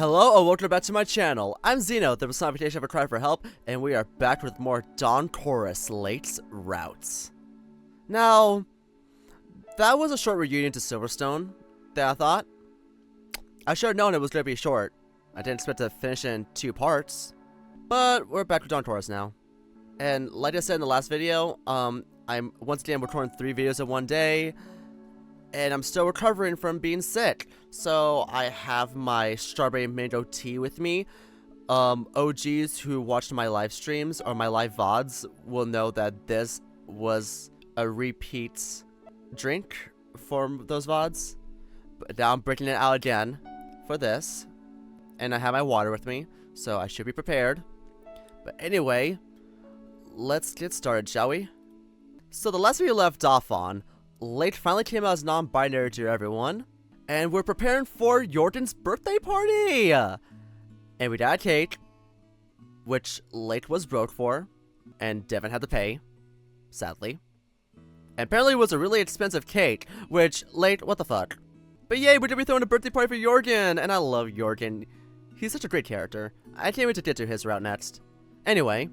Hello and welcome back to my channel. I'm Xeno, the personification of a cry for help, and we are back with more Dawn Chorus Late's Routes. Now, that was a short reunion to Silverstone that I thought. I should have known it was going to be short. I didn't expect to finish in 2 parts. But we're back with Dawn Chorus now. And like I said in the last video, I'm once again recording 3 videos in one day. And I'm still recovering from being sick. So I have my strawberry mango tea with me. OGs who watched my live streams or my live VODs will know that this was a repeat drink for those VODs. But now I'm breaking it out again for this. And I have my water with me, so I should be prepared. But anyway, let's get started, shall we? So the last video left off on, Late finally came out as non-binary to everyone, and we're preparing for Jørgen's birthday party! And we got a cake, which Late was broke for, and Devin had to pay, sadly. And apparently it was a really expensive cake, which, Late, what the fuck? But yay, we're gonna be throwing a birthday party for Jørgen, and I love Jørgen. He's such a great character. I can't wait to get to his route next. Anyway,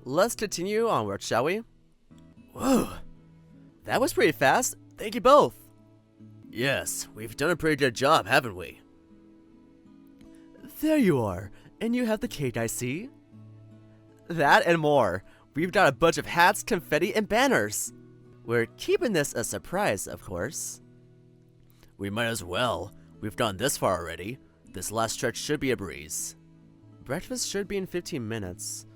let's continue onward, shall we? Whoa. That was pretty fast. Thank you both. Yes, we've done a pretty good job, haven't we? There you are. And you have the cake, I see. That and more. We've got a bunch of hats, confetti, and banners. We're keeping this a surprise, of course. We might as well. We've gone this far already. This last stretch should be a breeze. Breakfast should be in 15 minutes.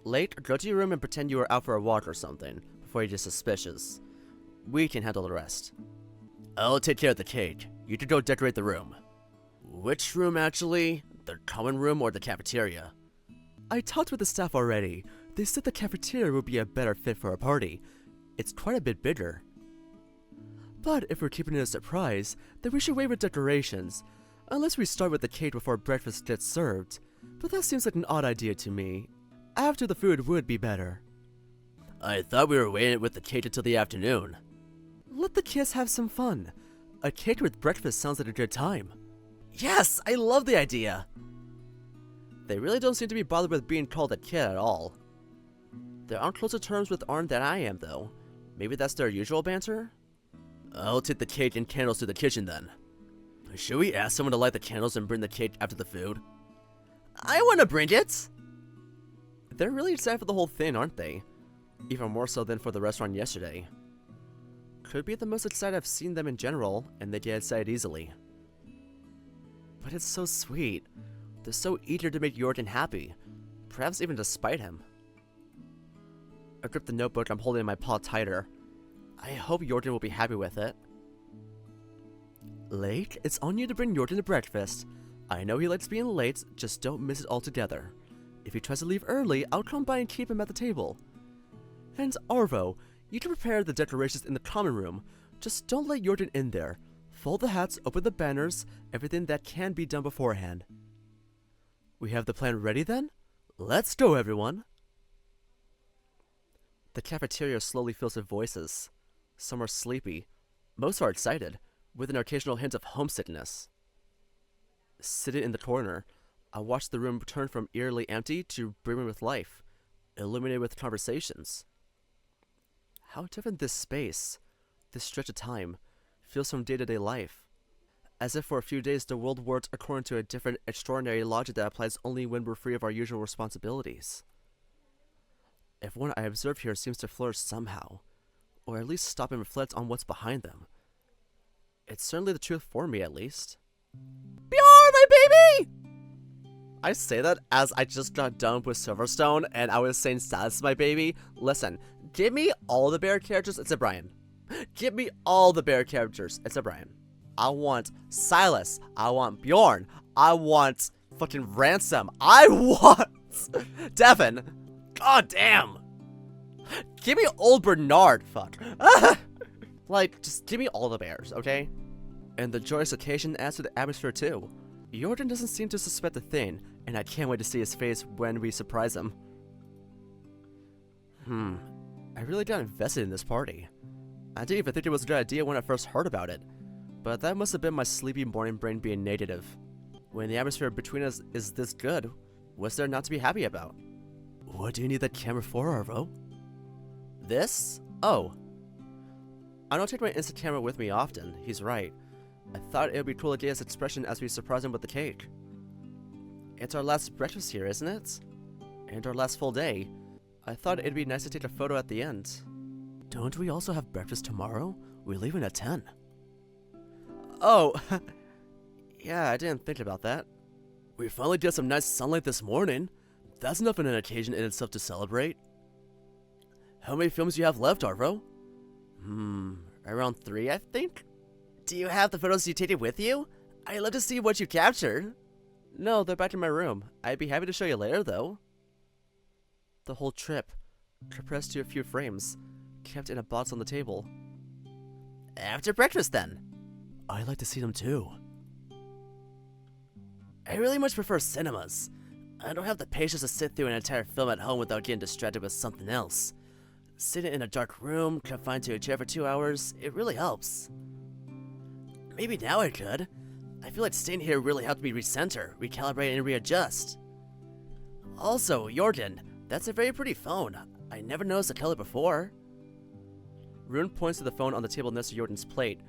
Late, go to your room and pretend you were out for a walk or something, before you get suspicious. We can handle the rest. I'll take care of the cake. You can go decorate the room. Which room, actually? The common room or the cafeteria? I talked with the staff already. They said the cafeteria would be a better fit for a party. It's quite a bit bigger. But if we're keeping it a surprise, then we should wait with decorations. Unless we start with the cake before breakfast gets served. But that seems like an odd idea to me. After the food would be better. I thought we were waiting with the cake until the afternoon. Let the kids have some fun. A cake with breakfast sounds like a good time. Yes, I love the idea. They really don't seem to be bothered with being called a kid at all. They're on closer terms with Arn than I am, though. Maybe that's their usual banter? I'll take the cake and candles to the kitchen then. Should we ask someone to light the candles and bring the cake after the food? I want to bring it! They're really excited for the whole thing, aren't they? Even more so than for the restaurant yesterday. Could be the most excited I've seen them in general, and they get excited easily. But it's so sweet. They're so eager to make Jørgen happy, perhaps even despite him. I grip the notebook I'm holding in my paw tighter. I hope Jørgen will be happy with it. Late, it's on you to bring Jørgen to breakfast. I know he likes being late, just don't miss it altogether. If he tries to leave early, I'll come by and keep him at the table. And Arvo, you can prepare the decorations in the common room. Just don't let Jørgen in there. Fold the hats, open the banners, everything that can be done beforehand. We have the plan ready then? Let's go, everyone! The cafeteria slowly fills with voices. Some are sleepy. Most are excited, with an occasional hint of homesickness. Sitting in the corner, I watch the room turn from eerily empty to brimming with life, illuminated with conversations. How different this space, this stretch of time, feels from day-to-day life. As if for a few days the world worked according to a different, extraordinary logic that applies only when we're free of our usual responsibilities. Everyone I observe here seems to flourish somehow, or at least stop and reflect on what's behind them. It's certainly the truth for me, at least. Bjorn, my baby! I say that as I just got done with Silverstone, and I was saying Silas, my baby. Listen, give me all the bear characters except Brian. Give me all the bear characters except Brian. I want Silas. I want Bjorn. I want fucking Ransom. I want Devin. God damn. Give me old Bernard. Fuck. Like, just give me all the bears, okay? And the joyous occasion adds to the atmosphere too. Jørgen doesn't seem to suspect a thing, and I can't wait to see his face when we surprise him. I really got invested in this party. I didn't even think it was a good idea when I first heard about it, but that must have been my sleepy morning brain being negative. When the atmosphere between us is this good, what's there not to be happy about? What do you need that camera for, Arvo? This? Oh. I don't take my instant camera with me often, he's right. I thought it would be cool to get his expression as we surprise him with the cake. It's our last breakfast here, isn't it? And our last full day. I thought it'd be nice to take a photo at the end. Don't we also have breakfast tomorrow? We're leaving at 10. Oh, yeah, I didn't think about that. We finally got some nice sunlight this morning. That's enough of an occasion in itself to celebrate. How many films do you have left, Arvo? Around 3, I think? Do you have the photos you taken with you? I'd love to see what you captured. No, they're back in my room. I'd be happy to show you later, though. The whole trip, compressed to a few frames, kept in a box on the table. After breakfast, then. I'd like to see them, too. I really much prefer cinemas. I don't have the patience to sit through an entire film at home without getting distracted with something else. Sitting in a dark room, confined to a chair for 2 hours, it really helps. Maybe now I could. I feel like staying here really helped me recenter, recalibrate, and readjust. Also, Jørgen, that's a very pretty phone. I never noticed the color before. Rune points to the phone on the table next to Jørgen's plate,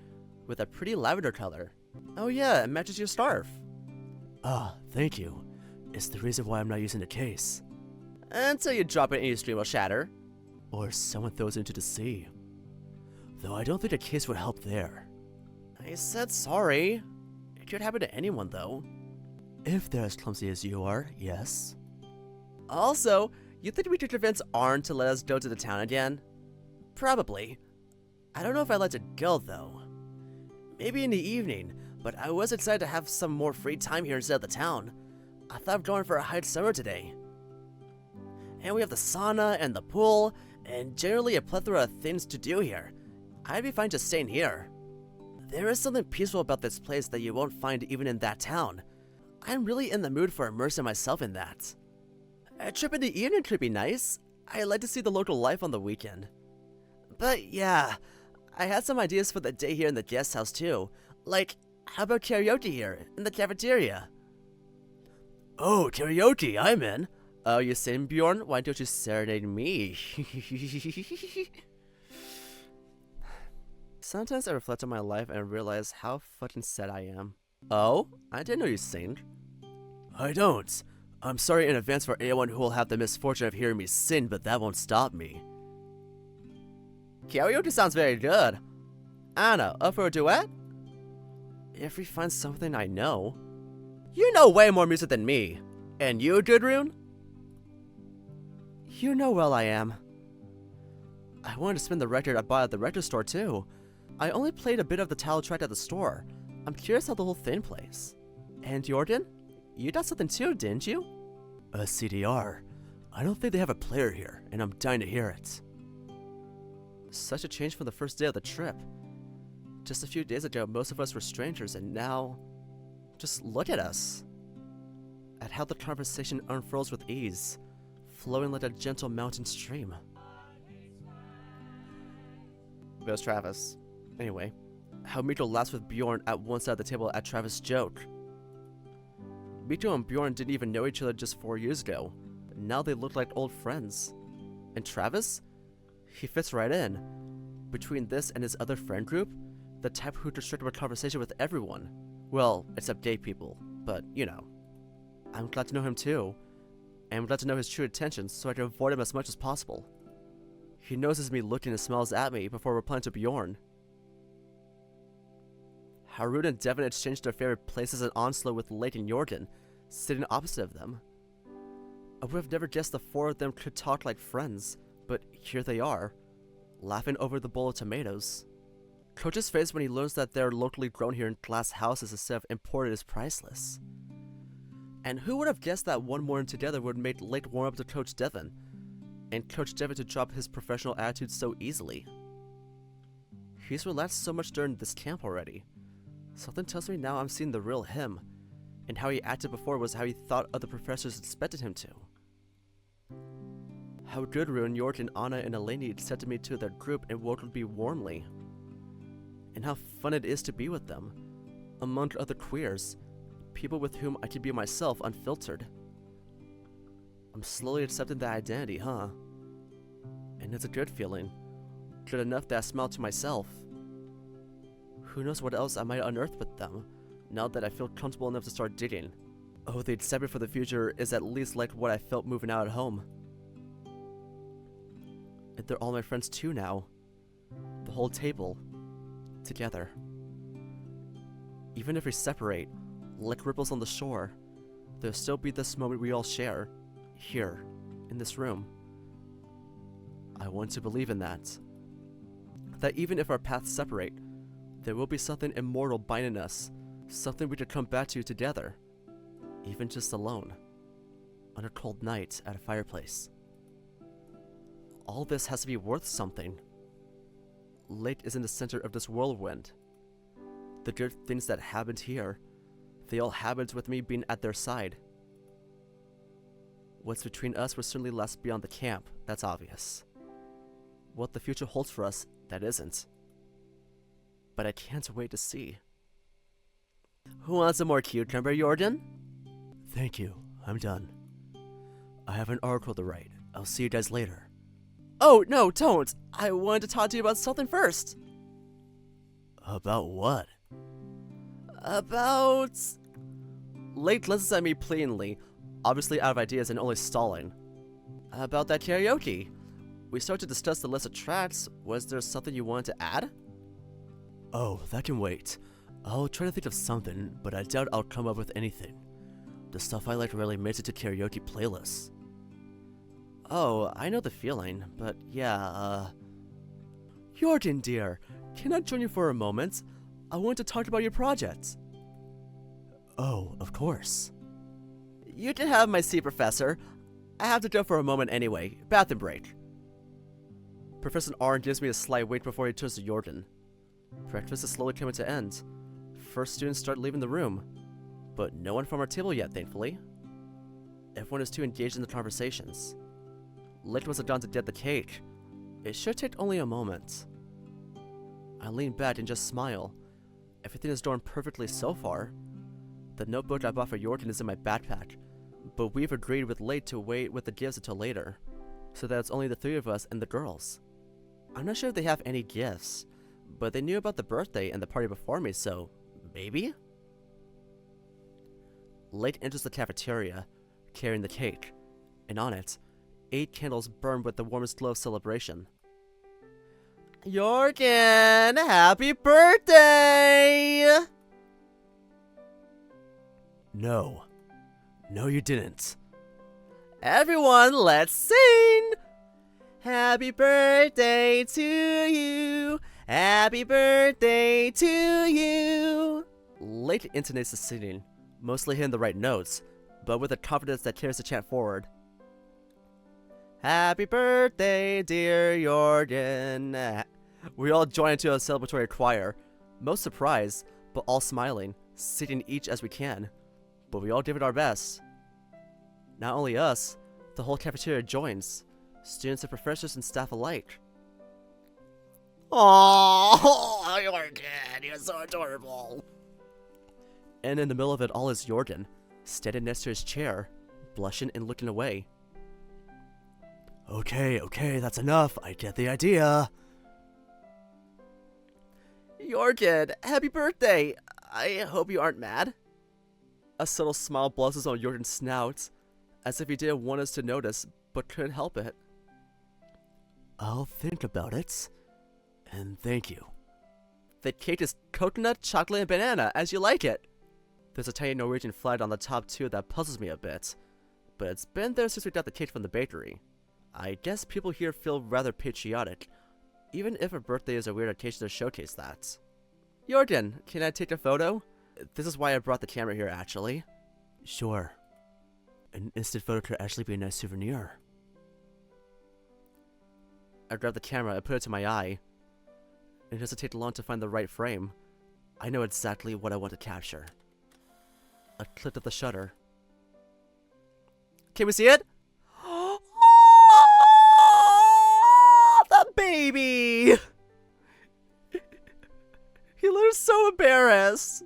with a pretty lavender color. Oh yeah, it matches your scarf. Ah, thank you. It's the reason why I'm not using the case. Until you drop it and your screen will shatter. Or someone throws it into the sea. Though I don't think a case would help there. I said sorry. It could happen to anyone, though. If they're as clumsy as you are, yes. Also, you think we could convince Arn to let us go to the town again? Probably. I don't know if I'd let it go, though. Maybe in the evening, but I was excited to have some more free time here instead of the town. I thought of going for a hike summer today. And we have the sauna and the pool, and generally a plethora of things to do here. I'd be fine just staying here. There is something peaceful about this place that you won't find even in that town. I'm really in the mood for immersing myself in that. A trip in the evening could be nice. I'd like to see the local life on the weekend. But yeah, I had some ideas for the day here in the guest house too. Like, how about karaoke here, in the cafeteria? Oh, karaoke, I'm in. Oh, you sing, Bjorn? Why don't you serenade me? Sometimes I reflect on my life and realize how fucking sad I am. Oh? I didn't know you sing. I don't. I'm sorry in advance for anyone who will have the misfortune of hearing me sing, but that won't stop me. Karaoke sounds very good. Anna, up for a duet? If we find something I know. You know way more music than me. And you, Gudrun? You know well I am. I wanted to spin the record I bought at the record store too. I only played a bit of the title track at the store. I'm curious how the whole thing plays. And Jørgen? You got something too, didn't you? A CDR. I don't think they have a player here, and I'm dying to hear it. Such a change from the first day of the trip. Just a few days ago, most of us were strangers, and now... just look at us. At how the conversation unfurls with ease, flowing like a gentle mountain stream. Where's Travis? Anyway, how Miko laughs with Bjorn at one side of the table at Travis' joke. Miko and Bjorn didn't even know each other just 4 years ago. Now they look like old friends. And Travis? He fits right in. Between this and his other friend group, the type who could strike up a conversation with everyone. Well, except gay people, but you know. I'm glad to know him too. And I'm glad to know his true intentions so I can avoid him as much as possible. He notices me looking and smiles at me before replying to Bjorn. Harun and Devin exchanged their favorite places at Onslow with Lake and Jørgen, sitting opposite of them. I would have never guessed the 4 of them could talk like friends, but here they are, laughing over the bowl of tomatoes. Coach's face when he learns that they're locally grown here in glass houses instead of imported is priceless. And who would have guessed that one morning together would make Lake warm up to Coach Devin, and Coach Devin to drop his professional attitude so easily. He's relaxed so much during this camp already. Something tells me now I'm seeing the real him, and how he acted before was how he thought other professors expected him to. How Gudrun, Jørgen, Anna, and Eleni accepted me to their group and welcomed me warmly. And how fun it is to be with them, among other queers, people with whom I can be myself unfiltered. I'm slowly accepting that identity, huh? And it's a good feeling. Good enough that I smile to myself. Who knows what else I might unearth with them, now that I feel comfortable enough to start digging. Oh, the excitement for the future is at least like what I felt moving out at home. And they're all my friends too now. The whole table. Together. Even if we separate, like ripples on the shore, there'll still be this moment we all share. Here, in this room. I want to believe in that. That even if our paths separate, there will be something immortal binding us, something we could come back to together, even just alone, on a cold night at a fireplace. All this has to be worth something. Lake is in the center of this whirlwind. The good things that happened here, they all happened with me being at their side. What's between us will certainly last beyond the camp, that's obvious. What the future holds for us, that isn't. But I can't wait to see. Who wants some more cucumber, Jørgen? Thank you, I'm done. I have an article to write. I'll see you guys later. Oh, no, don't! I wanted to talk to you about something first. About what? About... Lake listens at me plainly, obviously out of ideas and only stalling. About that karaoke. We started to discuss the list of tracks. Was there something you wanted to add? Oh, that can wait. I'll try to think of something, but I doubt I'll come up with anything. The stuff I like rarely makes it to karaoke playlists. Oh, I know the feeling, but yeah, Jørgen, dear, can I join you for a moment? I want to talk about your project. Oh, of course. You can have my seat, Professor. I have to go for a moment anyway. Bathroom break. Professor R gives me a slight wait before he turns to Jørgen. Breakfast is slowly coming to end. First students start leaving the room, but no one from our table yet, thankfully. Everyone is too engaged in the conversations. Lake must have gone to get the cake. It should take only a moment. I lean back and just smile. Everything is going perfectly so far. The notebook I bought for Jørgen is in my backpack, but we've agreed with Lake to wait with the gifts until later, so that it's only the three of us and the girls. I'm not sure if they have any gifts, but they knew about the birthday and the party before me, so maybe? Lake enters the cafeteria, carrying the cake, and on it, 8 candles burn with the warmest glow of celebration. Jørgen, happy birthday! No. No, you didn't. Everyone, let's sing! Happy birthday to you! Happy birthday to you! Lake intonates the singing, mostly hitting the right notes, but with a confidence that carries the chant forward. Happy birthday, dear Jørgen. We all join into a celebratory choir, most surprised, but all smiling, singing each as we can. But we all give it our best. Not only us, the whole cafeteria joins, students and professors and staff alike. Oh, Jørgen, you're so adorable. And in the middle of it all is Jørgen, standing next to his chair, blushing and looking away. Okay, that's enough. I get the idea. Jørgen, happy birthday. I hope you aren't mad. A subtle smile blossoms on Jørgen's snout, as if he didn't want us to notice, but couldn't help it. I'll think about it, and thank you. The cake is coconut, chocolate, and banana, as you like it. There's a tiny Norwegian flag on the top too that puzzles me a bit, but it's been there since we got the cake from the bakery. I guess people here feel rather patriotic, even if a birthday is a weird occasion to showcase that. Jørgen, can I take a photo? This is why I brought the camera here, actually. Sure. An instant photo could actually be a nice souvenir. I grab the camera and put it to my eye. It doesn't take long to find the right frame. I know exactly what I want to capture. A click of the shutter. Can we see it? The baby! He looks so embarrassed.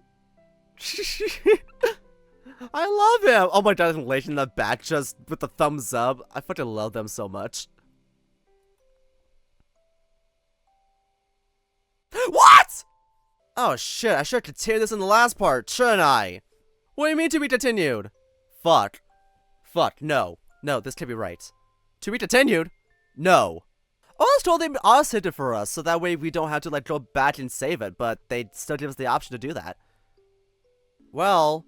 I love him! Oh my god, laying in the back just with the thumbs up. I fucking love them so much. What?! Oh shit, I should have continued this in the last part, shouldn't I? What do you mean to be continued? Fuck. Fuck, no. No, this can't be right. To be continued? No. Oh, I was told they auto-saved it for us, so that way we don't have to like go back and save it, but they still give us the option to do that. Well,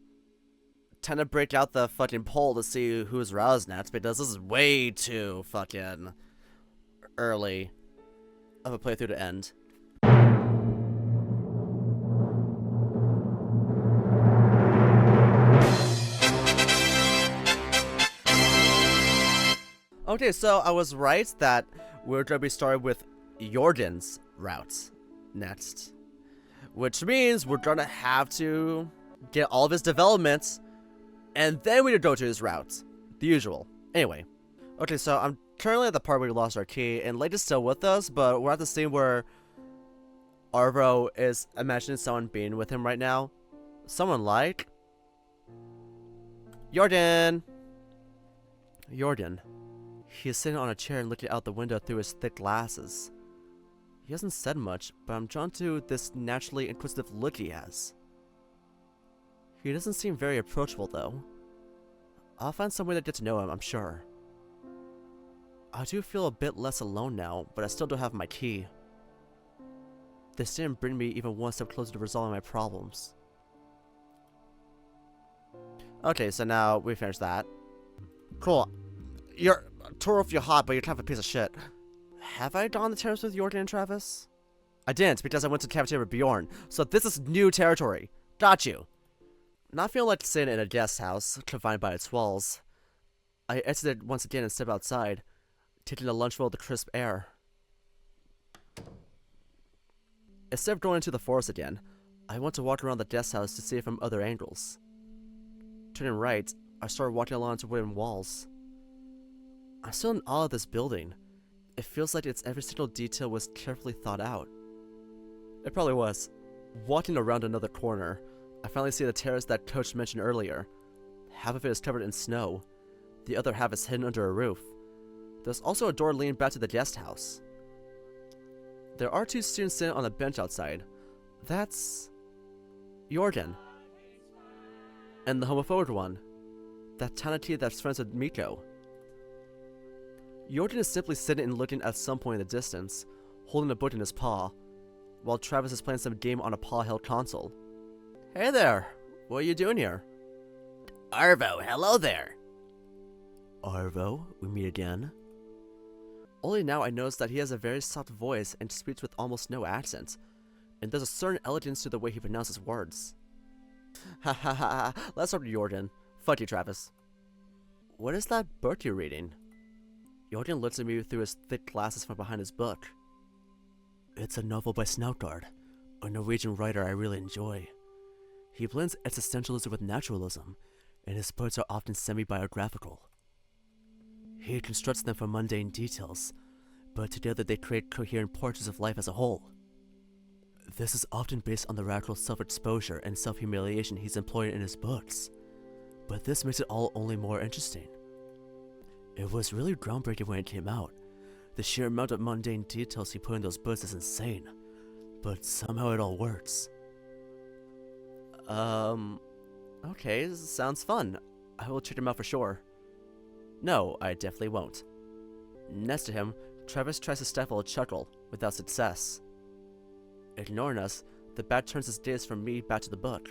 time to break out the fucking poll to see who's roused next, because this is way too fucking early of a playthrough to end. Okay, so I was right that we're going to be starting with Jørgen's route next. Which means we're going to have to get all of his developments, and then we would go to his route. The usual. Anyway. Okay, so I'm currently at the part where we lost our key, and Lake is still with us, but we're at the scene where Arvo is imagining someone being with him right now. Someone like Jørgen. Jørgen. He is sitting on a chair and looking out the window through his thick glasses. He hasn't said much, but I'm drawn to this naturally inquisitive look he has. He doesn't seem very approachable, though. I'll find some way to get to know him, I'm sure. I do feel a bit less alone now, but I still don't have my key. This didn't bring me even one step closer to resolving my problems. Okay, so now we finished that. Cool. You're tore off your hot, but you're kind of a piece of shit. Have I gone on the terrace with Jørgen and Travis? I didn't, because I went to the cafeteria with Bjorn, so this is new territory. Got you. Not feeling like sitting in a guest house, confined by its walls, I exited once again and stepped outside, taking a lunchful of the crisp air. Instead of going into the forest again, I went to walk around the guest house to see it from other angles. Turning right, I started walking along to wooden walls. I'm still in awe of this building. It feels like its every single detail was carefully thought out. It probably was. Walking around another corner, I finally see the terrace that Coach mentioned earlier. Half of it is covered in snow. The other half is hidden under a roof. There's also a door leading back to the guest house. There are two students sitting on a bench outside. That's Jørgen. And the homophobic one. That tiny kid that's friends with Miko. Jørgen is simply sitting and looking at some point in the distance, holding a book in his paw, while Travis is playing some game on a paw-held console. Hey there! What are you doing here? Arvo, hello there! Arvo, we meet again. Only now I notice that he has a very soft voice and speaks with almost no accent, and there's a certain elegance to the way he pronounces words. Ha ha ha, let's start with Jørgen. Fuck you, Travis. What is that book you're reading? Jørgen looks at me through his thick glasses from behind his book. It's a novel by Snoutgard, a Norwegian writer I really enjoy. He blends existentialism with naturalism, and his books are often semi-biographical. He constructs them from mundane details, but together they create coherent portraits of life as a whole. This is often based on the radical self-exposure and self-humiliation he's employing in his books, but this makes it all only more interesting. It was really groundbreaking when it came out. The sheer amount of mundane details he put in those books is insane, but somehow it all works. Okay, this sounds fun. I will check him out for sure. No, I definitely won't. Next to him, Travis tries to stifle a chuckle, without success. Ignoring us, the bat turns his gaze from me back to the book.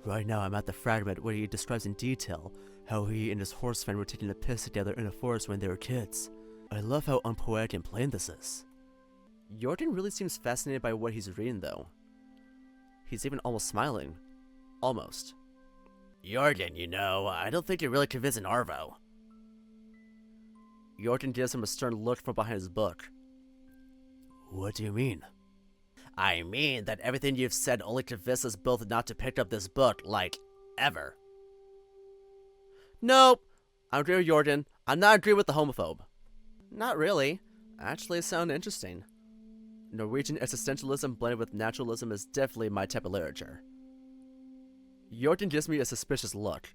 Right now I'm at the fragment where he describes in detail how he and his horse friend were taking a piss together in a forest when they were kids. I love how unpoetic and plain this is. Jørgen really seems fascinated by what he's reading though. He's even almost smiling. Almost. Jørgen, you know, I don't think you're really convincing Arvo. Jørgen gives him a stern look from behind his book. What do you mean? I mean that everything you've said only convinces us both not to pick up this book, like, ever. Nope. I agree with Jørgen. I'm not agreeing with the homophobe. Not really. Actually, it sounds interesting. Norwegian existentialism blended with naturalism is definitely my type of literature. Jørgen gives me a suspicious look.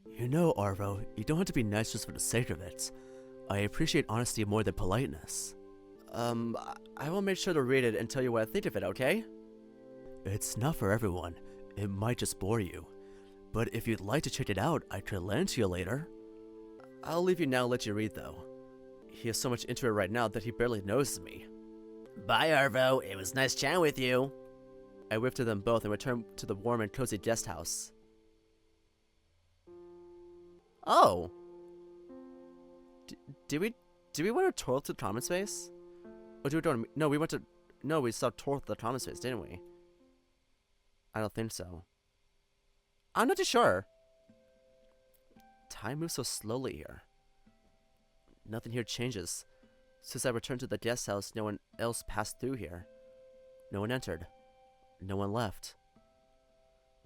You know, Arvo, you don't have to be nice just for the sake of it. I appreciate honesty more than politeness. I will make sure to read it and tell you what I think of it, okay? It's not for everyone. It might just bore you. But if you'd like to check it out, I could lend it to you later. I'll leave you now and let you read, though. He is so much into it right now that he barely notices me. Bye, Arvo. It was nice chatting with you. I waved to them both and returned to the warm and cozy guest house. Oh! Did we want to tour to the common space? Or did we go to, no, we saw tour to the common space, didn't we? I don't think so. I'm not too sure. Time moves so slowly here. Nothing here changes. Since I returned to the guest house, no one else passed through here. No one entered. No one left.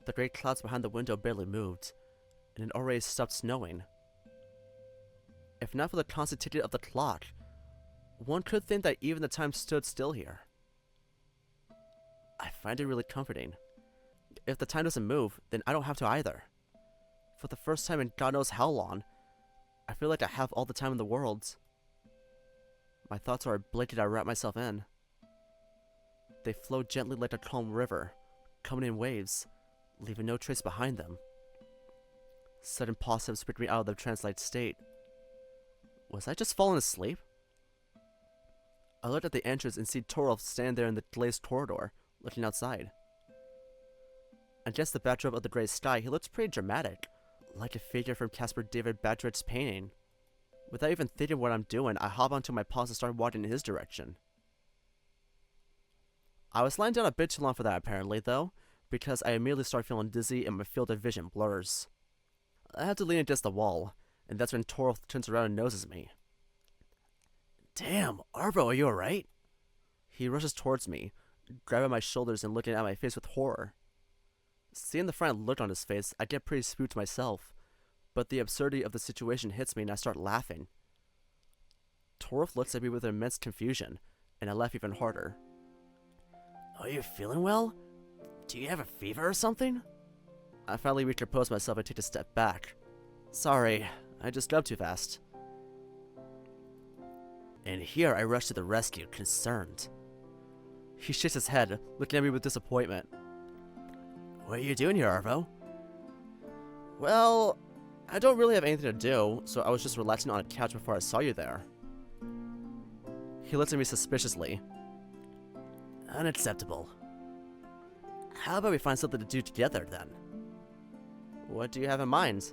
The great clouds behind the window barely moved, and it already stopped snowing. If not for the constant ticking of the clock, one could think that even the time stood still here. I find it really comforting. If the time doesn't move, then I don't have to either. For the first time in God knows how long, I feel like I have all the time in the world. My thoughts are a blanket I wrap myself in. They flow gently like a calm river, coming in waves, leaving no trace behind them. Sudden pause has picked me out of the trance-like state. Was I just falling asleep? I looked at the entrance and see Torolf stand there in the glazed corridor, looking outside. Against the backdrop of the gray sky, he looks pretty dramatic, like a figure from Caspar David Badrich's painting. Without even thinking what I'm doing, I hop onto my paws and start walking in his direction. I was lying down a bit too long for that apparently, though, because I immediately start feeling dizzy and my field of vision blurs. I have to lean against the wall, and that's when Torolf turns around and noses me. Damn, Arvo, are you alright? He rushes towards me, grabbing my shoulders and looking at my face with horror. Seeing the frightened look on his face, I get pretty spooked myself, but the absurdity of the situation hits me and I start laughing. Torolf looks at me with immense confusion, and I laugh even harder. Are you feeling well? Do you have a fever or something? I finally recompose myself and take a step back. Sorry, I just got up too fast. And here I rush to the rescue, concerned. He shakes his head, looking at me with disappointment. What are you doing here, Arvo? Well, I don't really have anything to do, so I was just relaxing on a couch before I saw you there. He looks at me suspiciously. Unacceptable. How about we find something to do together, then? What do you have in mind?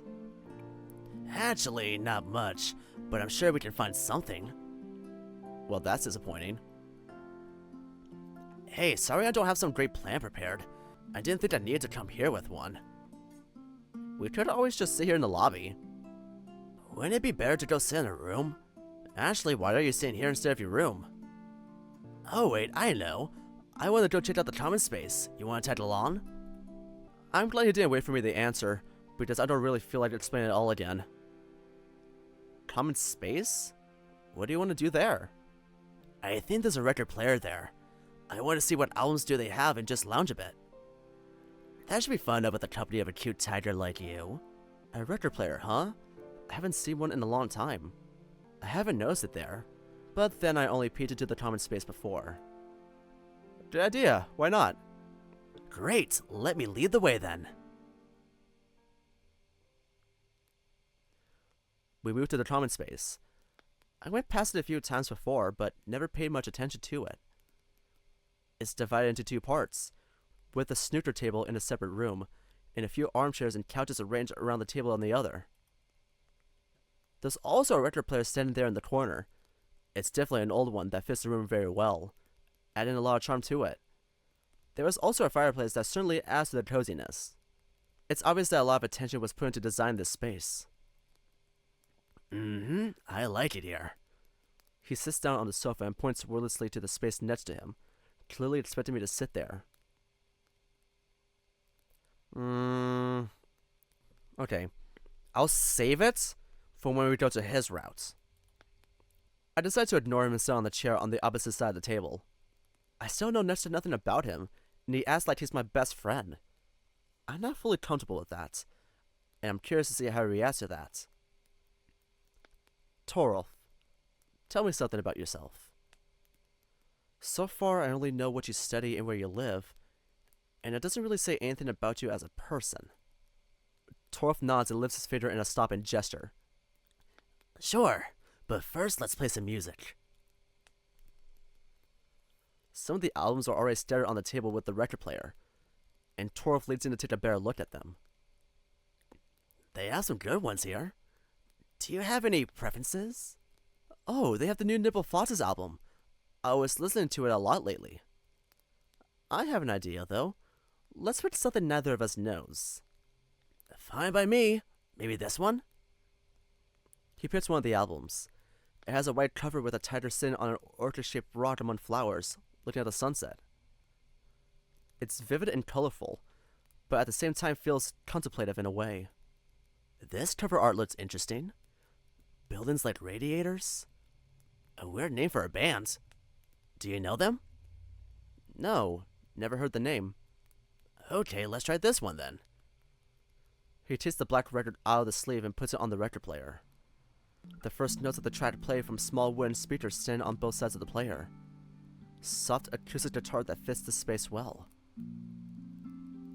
Actually, not much, but I'm sure we can find something. Well, that's disappointing. Hey, sorry I don't have some great plan prepared. I didn't think I needed to come here with one. We could always just sit here in the lobby. Wouldn't it be better to go sit in a room? Actually, why are you sitting here instead of your room? Oh wait, I know. I want to go check out the common space. You want to tag along? I'm glad he didn't wait for me to answer, because I don't really feel like explaining it all again. Common space? What do you want to do there? I think there's a record player there. I want to see what albums do they have and just lounge a bit. That should be fun up with the company of a cute tiger like you. A record player, huh? I haven't seen one in a long time. I haven't noticed it there, but then I only peeked into the common space before. Good idea, why not? Great, let me lead the way then. We moved to the common space. I went past it a few times before, but never paid much attention to it. It's divided into two parts, with a snooker table in a separate room, and a few armchairs and couches arranged around the table on the other. There's also a record player standing there in the corner. It's definitely an old one that fits the room very well, adding a lot of charm to it. There was also a fireplace that certainly adds to the coziness. It's obvious that a lot of attention was put into design this space. I like it here. He sits down on the sofa and points wordlessly to the space next to him, clearly expecting me to sit there. Okay. I'll save it for when we go to his route. I decide to ignore him and sit on the chair on the opposite side of the table. I still know next to nothing about him, and he acts like he's my best friend. I'm not fully comfortable with that, and I'm curious to see how he reacts to that. Torolf, tell me something about yourself. So far, I only know what you study and where you live, and it doesn't really say anything about you as a person. Torolf nods and lifts his finger in a stop and gesture. Sure, but first let's play some music. Some of the albums are already stared on the table with the record player, and Torolf leads in to take a better look at them. They have some good ones here. Do you have any preferences? Oh, they have the new Nipple Foxes album. I was listening to it a lot lately. I have an idea, though. Let's pick something neither of us knows. Fine by me. Maybe this one? He picks one of the albums. It has a white cover with a tiger sitting on an orchid-shaped rock among flowers, looking at the sunset. It's vivid and colorful, but at the same time feels contemplative in a way. This cover art looks interesting. Buildings like radiators? A weird name for a band. Do you know them? No, never heard the name. Okay, let's try this one then. He takes the black record out of the sleeve and puts it on the record player. The first notes of the track play from small wooden speakers stand on both sides of the player. Soft acoustic guitar that fits the space well.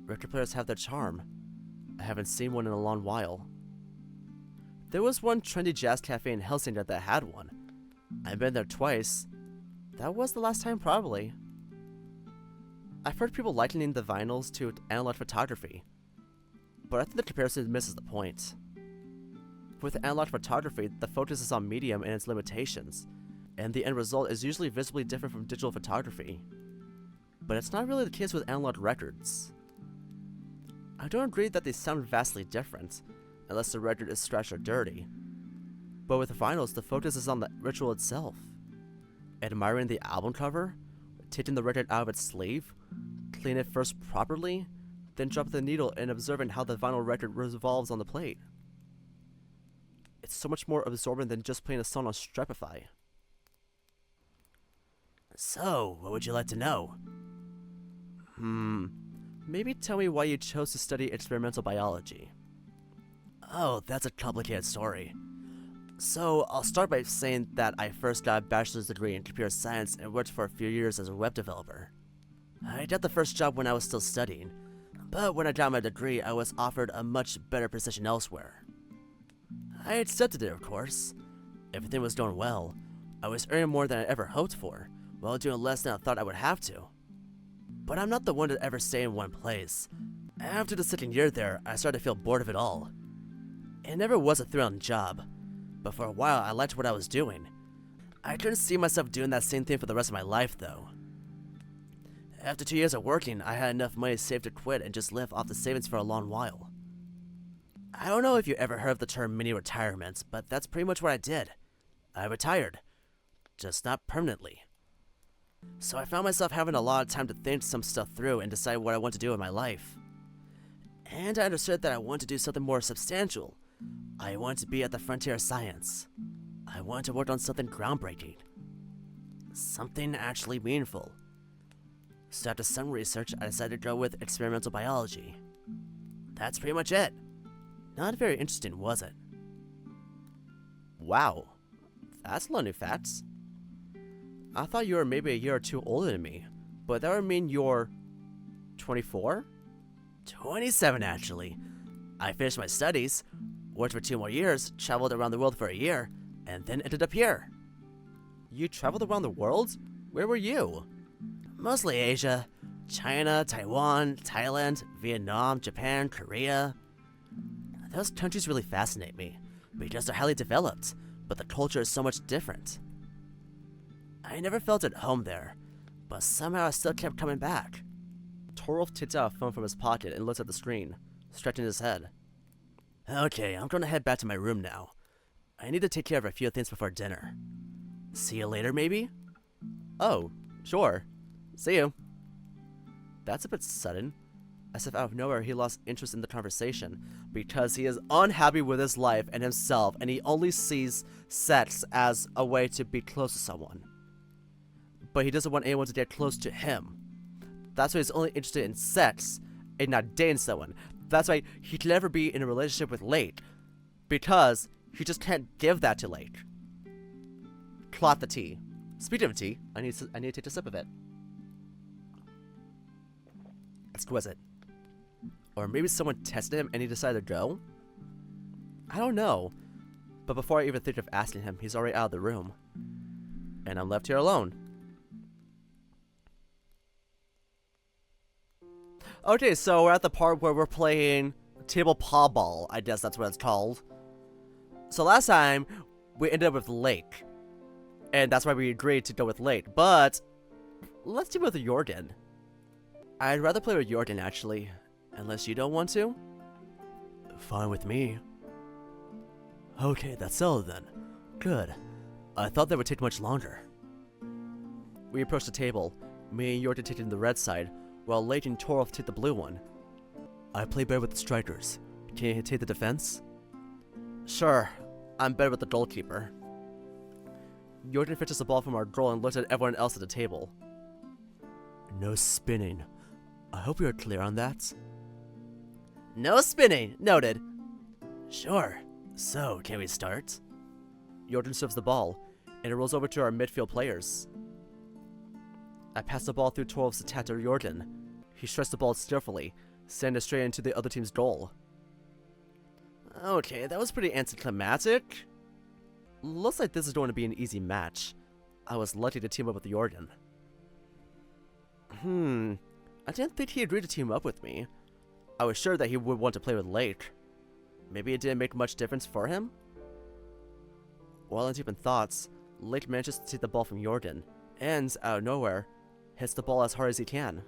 Record players have their charm. I haven't seen one in a long while. There was one trendy jazz cafe in Helsinki that had one. I've been there twice. That was the last time, probably. I've heard people likening the vinyls to analog photography, but I think the comparison misses the point. With analog photography, the focus is on medium and its limitations, and the end result is usually visibly different from digital photography. But it's not really the case with analog records. I don't agree that they sound vastly different, unless the record is scratched or dirty. But with vinyls, the focus is on the ritual itself. Admiring the album cover, taking the record out of its sleeve, cleaning it first properly, then dropping the needle and observing how the vinyl record revolves on the plate. It's so much more absorbent than just playing a song on Strepify. So, what would you like to know? Maybe tell me why you chose to study experimental biology. Oh, that's a complicated story. So, I'll start by saying that I first got a bachelor's degree in computer science and worked for a few years as a web developer. I got the first job when I was still studying, but when I got my degree, I was offered a much better position elsewhere. I accepted it, of course. Everything was going well. I was earning more than I ever hoped for, while doing less than I thought I would have to. But I'm not the one to ever stay in one place. After the second year there, I started to feel bored of it all. It never was a thrilling job, but for a while I liked what I was doing. I couldn't see myself doing that same thing for the rest of my life, though. After 2 years of working, I had enough money saved to quit and just live off the savings for a long while. I don't know if you ever heard of the term mini-retirement, but that's pretty much what I did. I retired. Just not permanently. So I found myself having a lot of time to think some stuff through and decide what I want to do in my life. And I understood that I wanted to do something more substantial. I wanted to be at the frontier of science. I wanted to work on something groundbreaking. Something actually meaningful. So after some research, I decided to go with experimental biology. That's pretty much it. Not very interesting, was it? Wow, that's a lot of new facts. I thought you were maybe a year or two older than me, but that would mean you're 24? 27, actually. I finished my studies, worked for 2 more years, traveled around the world for a year, and then ended up here. You traveled around the world? Where were you? Mostly Asia. China, Taiwan, Thailand, Vietnam, Japan, Korea. Those countries really fascinate me, because they're highly developed, but the culture is so much different. I never felt at home there, but somehow I still kept coming back. Torolf takes out a phone from his pocket and looks at the screen, stretching his head. Okay, I'm gonna head back to my room now. I need to take care of a few things before dinner. See you later, maybe? Oh, sure. See you. That's a bit sudden. As if out of nowhere he lost interest in the conversation, because he is unhappy with his life and himself, and he only sees sex as a way to be close to someone. But he doesn't want anyone to get close to him. That's why he's only interested in sex, and not dating someone. That's why he can never be in a relationship with Late, because he just can't give that to Late. Clot the tea. Speaking of tea, I need to take a sip of it. Exquisite. Or maybe someone tested him and he decided to go? I don't know. But before I even think of asking him, he's already out of the room. And I'm left here alone. Okay, so we're at the part where we're playing table paw ball. I guess that's what it's called. So last time, we ended up with Lake. And that's why we agreed to go with Lake. But let's do it with Jørgen. I'd rather play with Jørgen, actually. Unless you don't want to? Fine with me. Okay, that's all then. Good. I thought that would take much longer. We approached the table, me and Jørgen taking the red side, while Lake and Torolf take the blue one. I play better with the strikers. Can you take the defense? Sure. I'm better with the goalkeeper. Jørgen fetches the ball from our goal and looks at everyone else at the table. No spinning. I hope we are clear on that. No spinning! Noted. Sure. So, can we start? Jørgen serves the ball, and it rolls over to our midfield players. I pass the ball through Torolf's attack to Jørgen. He strikes the ball skillfully, sending it straight into the other team's goal. Okay, that was pretty anticlimactic. Looks like this is going to be an easy match. I was lucky to team up with Jørgen. I didn't think he agreed to team up with me. I was sure that he would want to play with Lake. Maybe it didn't make much difference for him? While in deep in thoughts, Lake manages to take the ball from Jørgen, and, out of nowhere, hits the ball as hard as he can.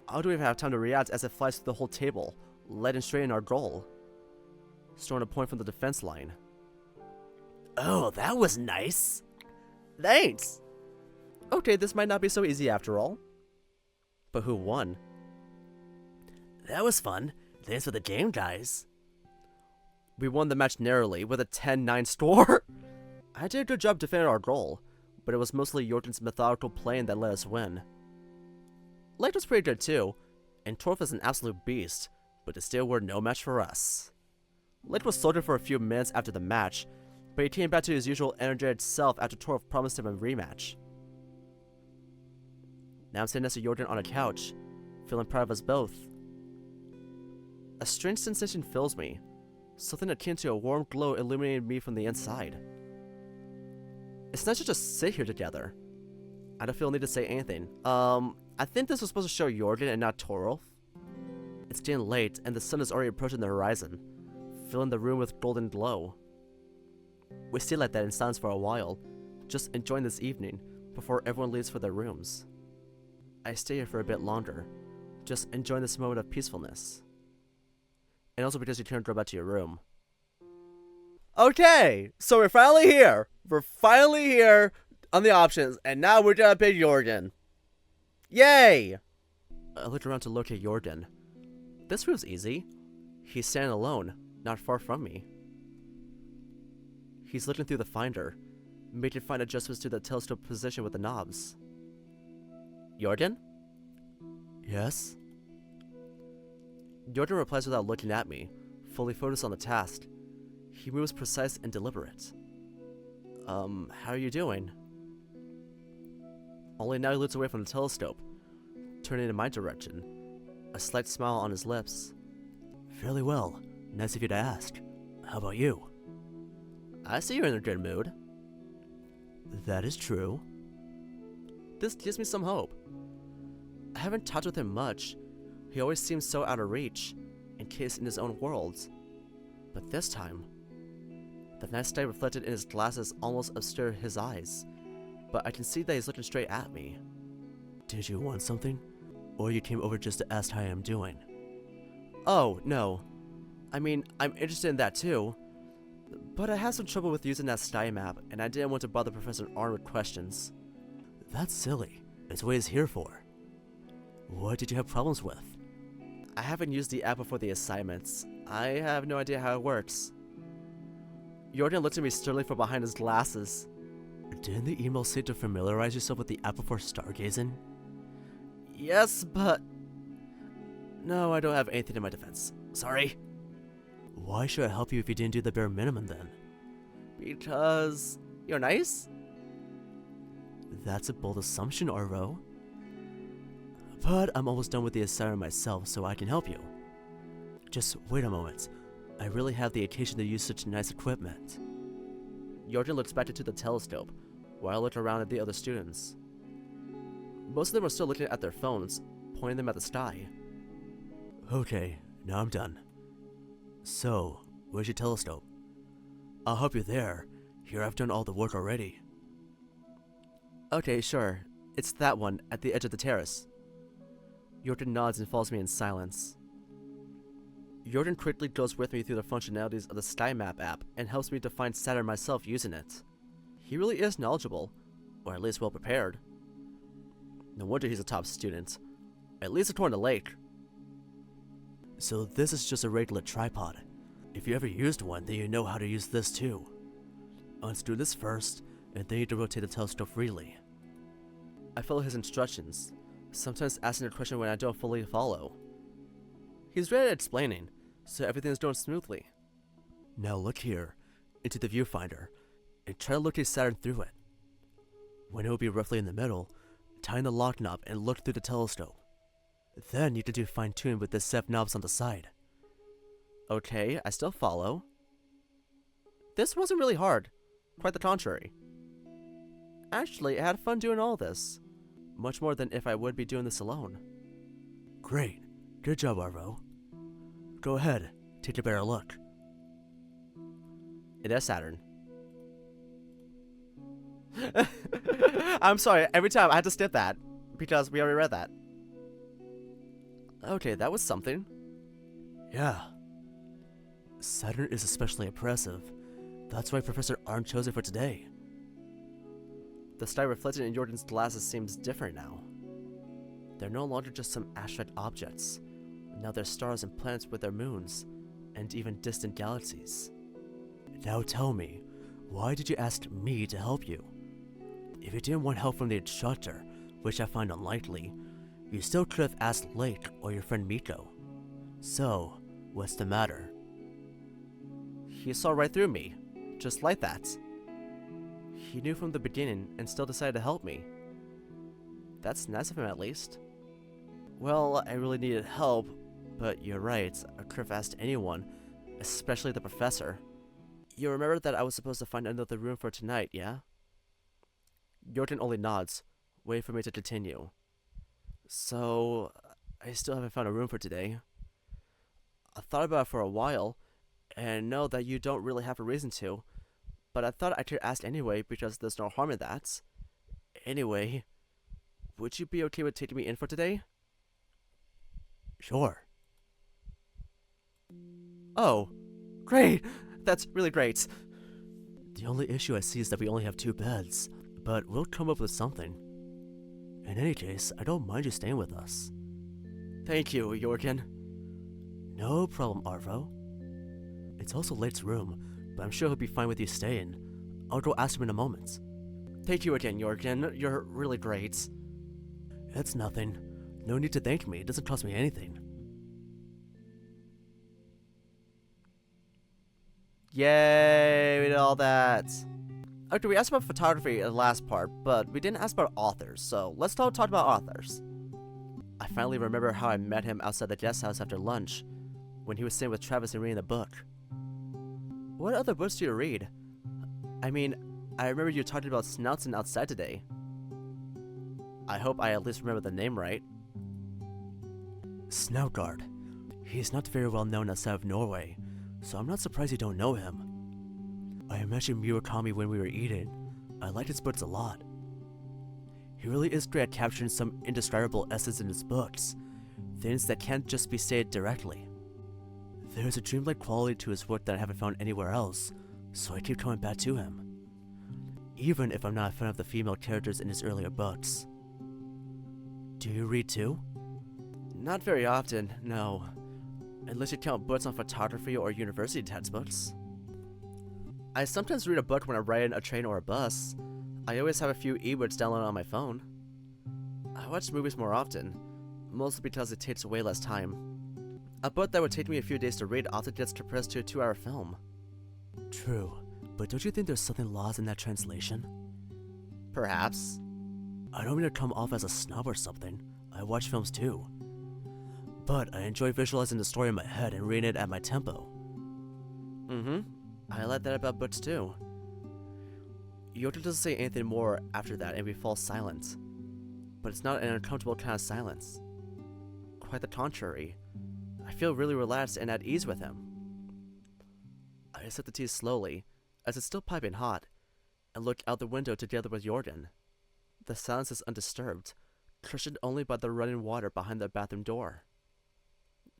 I don't even have time to react as it flies through the whole table, letting straight in our goal. Storing a point from the defense line. Oh, that was nice! Thanks! Okay, this might not be so easy after all. But who won? That was fun. Thanks for the game, guys. We won the match narrowly with a 10-9 score. I did a good job defending our goal, but it was mostly Jørgen's methodical playing that let us win. Lake was pretty good too, and Torolf is an absolute beast, but it still were no match for us. Lake was sorted for a few minutes after the match, but he came back to his usual energetic self after Torolf promised him a rematch. Now I'm sitting next to Jørgen on a couch, feeling proud of us both. A strange sensation fills me, something akin to a warm glow illuminating me from the inside. It's nice to just sit here together. I don't feel the need to say anything. I think this was supposed to show Jørgen and not Torolf. It's getting late, and the sun is already approaching the horizon, filling the room with golden glow. We stay like that in silence for a while, just enjoying this evening before everyone leaves for their rooms. I stay here for a bit longer, just enjoying this moment of peacefulness. And also because you can't go back to your room. Okay, so we're finally here. We're finally here on the options, and now we're gonna pick Jørgen. Yay! I looked around to locate Jørgen. This room's easy. He's standing alone, not far from me. He's looking through the finder, making fine adjustments to the telescope position with the knobs. Jørgen? Yes? Jørgen replies without looking at me, fully focused on the task. He moves precise and deliberate. How are you doing? Only now he looks away from the telescope, turning in my direction, a slight smile on his lips. Fairly well. Nice of you to ask. How about you? I see you're in a good mood. That is true. This gives me some hope. I haven't talked with him much. He always seems so out of reach, encased in his own world. But this time, the nice light reflected in his glasses almost obscured his eyes, but I can see that he's looking straight at me. Did you want something? Or you came over just to ask how I am doing? Oh, no. I mean, I'm interested in that too. But I had some trouble with using that sky map, and I didn't want to bother Professor Arn with questions. That's silly. It's what he's here for. What did you have problems with? I haven't used the app before the assignments. I have no idea how it works. Jørgen looked at me sternly from behind his glasses. Didn't the email say to familiarize yourself with the app before stargazing? Yes, but... No, I don't have anything in my defense. Sorry. Why should I help you if you didn't do the bare minimum then? Because you're nice? That's a bold assumption, Arvo. But I'm almost done with the assignment myself, so I can help you. Just wait a moment. I really have the occasion to use such nice equipment. Jørgen looks back into the telescope, while I look around at the other students. Most of them are still looking at their phones, pointing them at the sky. Okay, now I'm done. So, where's your telescope? I'll help you there. Here, I've done all the work already. Okay, sure. It's that one, at the edge of the terrace. Jørgen nods and follows me in silence. Jørgen quickly goes with me through the functionalities of the Sky Map app and helps me to find Saturn myself using it. He really is knowledgeable, or at least well prepared. No wonder he's a top student, at least according to Lake. So this is just a regular tripod. If you ever used one, then you know how to use this too. Unscrew this first, and then you can rotate the telescope freely. I follow his instructions, sometimes asking a question when I don't fully follow. He's great at explaining, so everything is going smoothly. Now look here, into the viewfinder, and try to locate Saturn through it. When it will be roughly in the middle, tighten the lock knob and look through the telescope. Then you can do fine-tuning with the 7 knobs on the side. Okay, I still follow. This wasn't really hard, quite the contrary. Actually, I had fun doing all this. Much more than if I would be doing this alone. Great. Good job, Arvo. Go ahead, take a better look. It is Saturn. I'm sorry, every time I had to skip that, because we already read that. Okay, that was something. Yeah. Saturn is especially impressive. That's why Professor Arn chose it for today. The sky reflected in Jørgen's glasses seems different now. They're no longer just some abstract objects. Now they're stars and planets with their moons, and even distant galaxies. Now tell me, why did you ask me to help you? If you didn't want help from the instructor, which I find unlikely, you still could have asked Lake or your friend Miko. So, what's the matter? He saw right through me, just like that. He knew from the beginning and still decided to help me. That's nice of him at least. Well, I really needed help, but you're right, I could have asked anyone, especially the professor. You remember that I was supposed to find another room for tonight, yeah? Jørgen only nods, waiting for me to continue. So, I still haven't found a room for today. I thought about it for a while, and know that you don't really have a reason to, but I thought I could ask anyway because there's no harm in that. Anyway, would you be okay with taking me in for today? Sure. Oh, great! That's really great. The only issue I see is that we only have 2 beds, but we'll come up with something. In any case, I don't mind you staying with us. Thank you, Jørgen. No problem, Arvo. It's also Lake's room, but I'm sure he'll be fine with you staying. I'll go ask him in a moment. Thank you again, Jørgen. You're really great. It's nothing. No need to thank me. It doesn't cost me anything. Yay, we did all that. Okay, we asked about photography in the last part, but we didn't ask about authors, so let's talk about authors. I finally remember how I met him outside the guest house after lunch, when he was sitting with Travis and reading the book. What other books do you read? I mean, I remember you talking about Snoutzen outside today. I hope I at least remember the name right. Snoutgard. He's not very well known outside of Norway, so I'm not surprised you don't know him. I mentioned Murakami when we were eating. I liked his books a lot. He really is great at capturing some indescribable essence in his books, things that can't just be said directly. There's a dreamlike quality to his work that I haven't found anywhere else, so I keep coming back to him. Even if I'm not a fan of the female characters in his earlier books. Do you read too? Not very often, no. Unless you count books on photography or university textbooks. I sometimes read a book when I'm riding a train or a bus. I always have a few ebooks downloaded on my phone. I watch movies more often, mostly because it takes way less time. A book that would take me a few days to read often gets compressed to a 2-hour film. True, but don't you think there's something lost in that translation? Perhaps. I don't mean to come off as a snob or something. I watch films too. But I enjoy visualizing the story in my head and reading it at my tempo. I like that about books too. Yoda doesn't say anything more after that and we fall silent. But it's not an uncomfortable kind of silence. Quite the contrary. I feel really relaxed and at ease with him. I sip the tea slowly, as it's still piping hot, and look out the window together with Jørgen. The silence is undisturbed, cushioned only by the running water behind the bathroom door.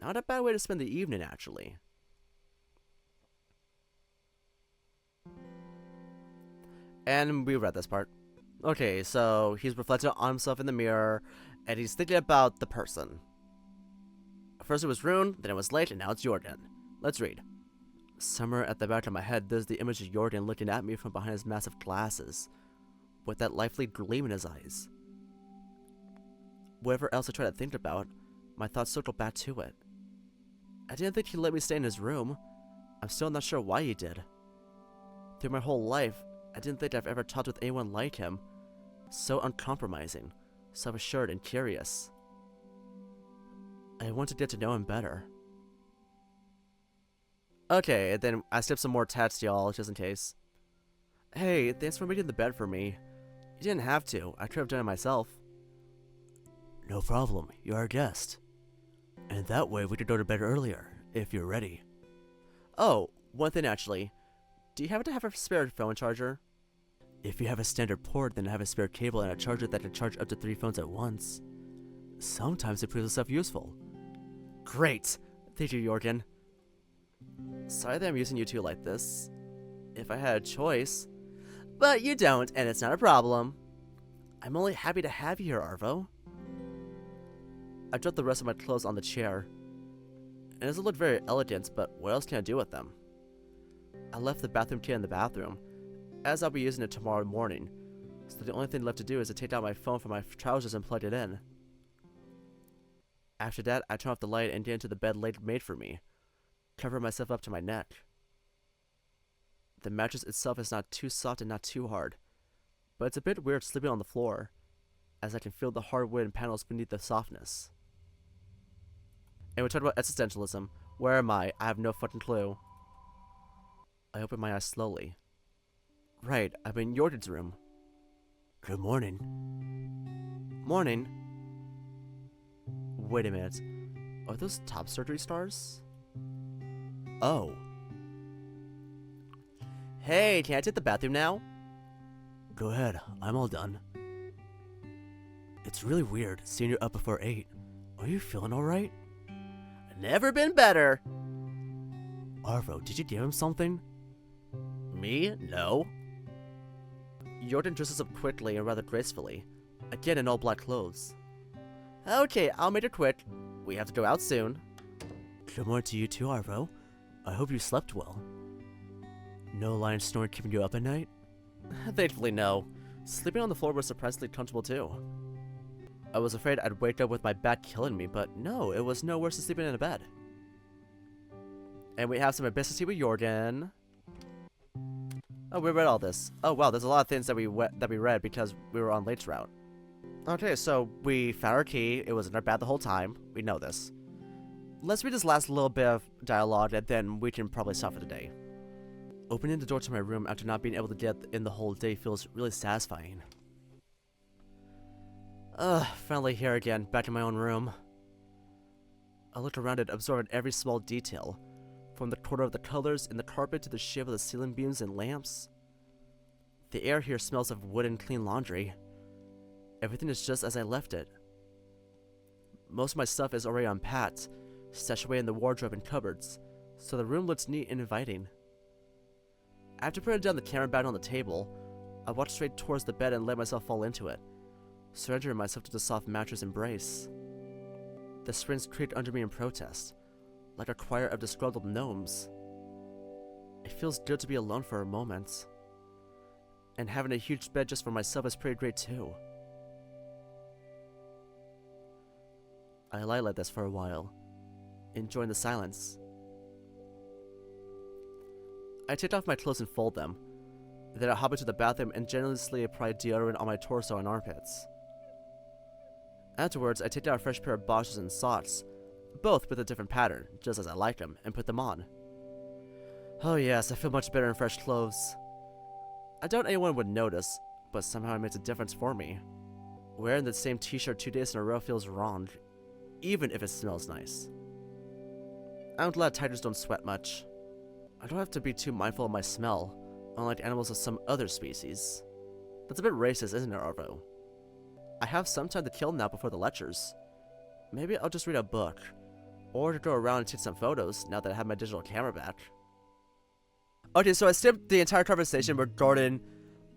Not a bad way to spend the evening, actually. And we read this part. Okay, so he's reflecting on himself in the mirror, and he's thinking about the person. First it was Rune, then it was Late, and now it's Jørgen. Let's read. Somewhere at the back of my head, there's the image of Jørgen looking at me from behind his massive glasses, with that lively gleam in his eyes. Whatever else I try to think about, my thoughts circle back to it. I didn't think he'd let me stay in his room. I'm still not sure why he did. Through my whole life, I didn't think I've ever talked with anyone like him. So uncompromising, self-assured and curious. I want to get to know him better. Okay, then I skipped some more text, y'all, just in case. Hey, thanks for making the bed for me. You didn't have to. I could have done it myself. No problem. You're our guest. And that way we could go to bed earlier, if you're ready. Oh, one thing actually. Do you happen to have a spare phone charger? If you have a standard port, then I have a spare cable and a charger that can charge up to 3 phones at once. Sometimes it proves itself useful. Great! Thank you, Jørgen. Sorry that I'm using you two like this. If I had a choice. But you don't, and it's not a problem. I'm only happy to have you here, Arvo. I dropped the rest of my clothes on the chair. It doesn't look very elegant, but what else can I do with them? I left the bathroom key in the bathroom, as I'll be using it tomorrow morning, so the only thing left to do is to take out my phone from my trousers and plug it in. After that, I turn off the light and get into the bed Late made for me, cover myself up to my neck. The mattress itself is not too soft and not too hard, but it's a bit weird sleeping on the floor, as I can feel the hard wooden panels beneath the softness. And we talked about existentialism. Where am I? I have no fucking clue. I open my eyes slowly. Right, I'm in Jørgen's room. Good morning. Morning. Wait a minute. Are those top surgery stars? Oh. Hey, can I take the bathroom now? Go ahead, I'm all done. It's really weird seeing you up before 8. Are you feeling alright? Never been better. Arvo, did you give him something? Me? No. Jørgen dresses up quickly and rather gracefully, again in all black clothes. Okay, I'll make it quick. We have to go out soon. Good morning to you too, Arvo. I hope you slept well. No lion snore keeping you up at night? Thankfully, no. Sleeping on the floor was surprisingly comfortable too. I was afraid I'd wake up with my back killing me, but no, it was no worse than sleeping in a bed. And we have some business tea with Jørgen. Oh, we read all this. Oh wow, there's a lot of things that we read because we were on Late's route. Okay, so we found our key. It was in our bed the whole time. We know this. Let's read this last little bit of dialogue, and then we can probably stop for the day. Opening the door to my room after not being able to get in the whole day feels really satisfying. Finally here again, back in my own room. I look around it, absorbing every small detail, from the corner of the colors in the carpet to the shape of the ceiling beams and lamps. The air here smells of wood and clean laundry. Everything is just as I left it. Most of my stuff is already unpacked, stashed away in the wardrobe and cupboards, so the room looks neat and inviting. After putting down the camera back on the table, I walked straight towards the bed and let myself fall into it, surrendering myself to the soft mattress embrace. The springs creaked under me in protest, like a choir of disgruntled gnomes. It feels good to be alone for a moment. And having a huge bed just for myself is pretty great too. I lie like this for a while, enjoying the silence. I take off my clothes and fold them. Then I hop into the bathroom and generously apply deodorant on my torso and armpits. Afterwards, I take down a fresh pair of boxers and socks, both with a different pattern, just as I like them, and put them on. Oh yes, I feel much better in fresh clothes. I doubt anyone would notice, but somehow it makes a difference for me. Wearing the same t-shirt 2 days in a row feels wrong, even if it smells nice. I'm glad tigers don't sweat much. I don't have to be too mindful of my smell, unlike animals of some other species. That's a bit racist, isn't it, Arvo? I have some time to kill now before the lectures. Maybe I'll just read a book, or to go around and take some photos now that I have my digital camera back. Okay, so I skipped the entire conversation regarding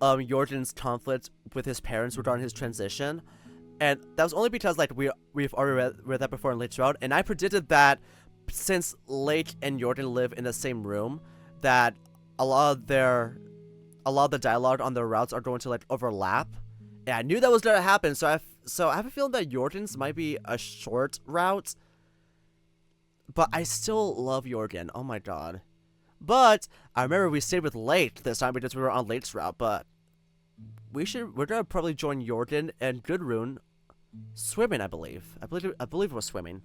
Jørgen's conflict with his parents regarding his transition, and that was only because like we've already read that before in Late's route, and I predicted that since Late and Jørgen live in the same room, that a lot of the dialogue on their routes are going to like overlap. And I knew that was gonna happen, so I have a feeling that Jørgen's might be a short route. But I still love Jørgen. Oh my god. But I remember we stayed with Late this time because we were on Late's route, but we're gonna probably join Jørgen and Gudrun swimming, I believe. I believe it was swimming.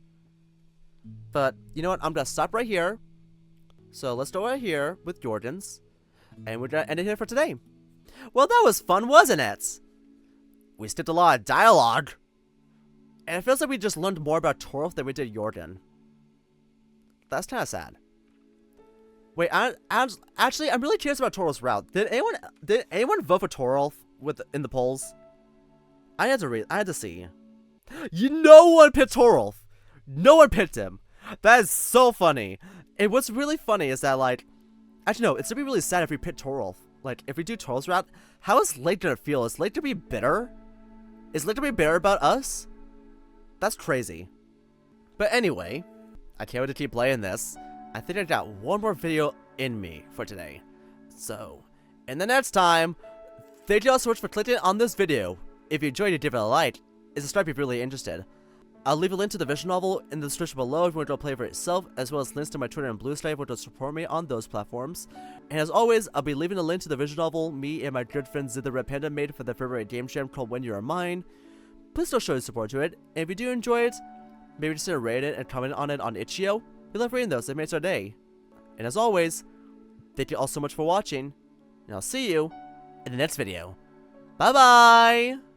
But you know what? I'm gonna stop right here. So let's go right here with Jørgen's, and we're gonna end it here for today. Well, that was fun, wasn't it? We skipped a lot of dialogue, and it feels like we just learned more about Torolf than we did Jørgen. That's kind of sad. Wait, actually, I'm really curious about Torolf's route. Did anyone vote for Torolf in the polls? I had to see. No one picked Torolf. No one picked him. That is so funny. And what's really funny is that, like, actually no, it's gonna be really sad if we pick Torolf. Like, if we do Torolf's route, how is Late gonna feel? Is Late gonna be bitter? Is Late gonna be bitter about us? That's crazy. But anyway, I can't wait to keep playing this. I think I got one more video in me for today. So, in the next time, thank you all so much for clicking on this video. If you enjoyed it, give it a like. And subscribe if you're really interested. I'll leave a link to the visual novel in the description below if you want to go play for yourself, as well as links to my Twitter and Blue Sky if you want to support me on those platforms. And as always, I'll be leaving a link to the visual novel me and my good friend Zid the Red Panda made for the February game jam called When You Are Mine. Please still show your support to it, and if you do enjoy it, maybe just rate it and comment on it on itchio. We love reading those, it makes our day. And as always, thank you all so much for watching, and I'll see you in the next video. Bye bye!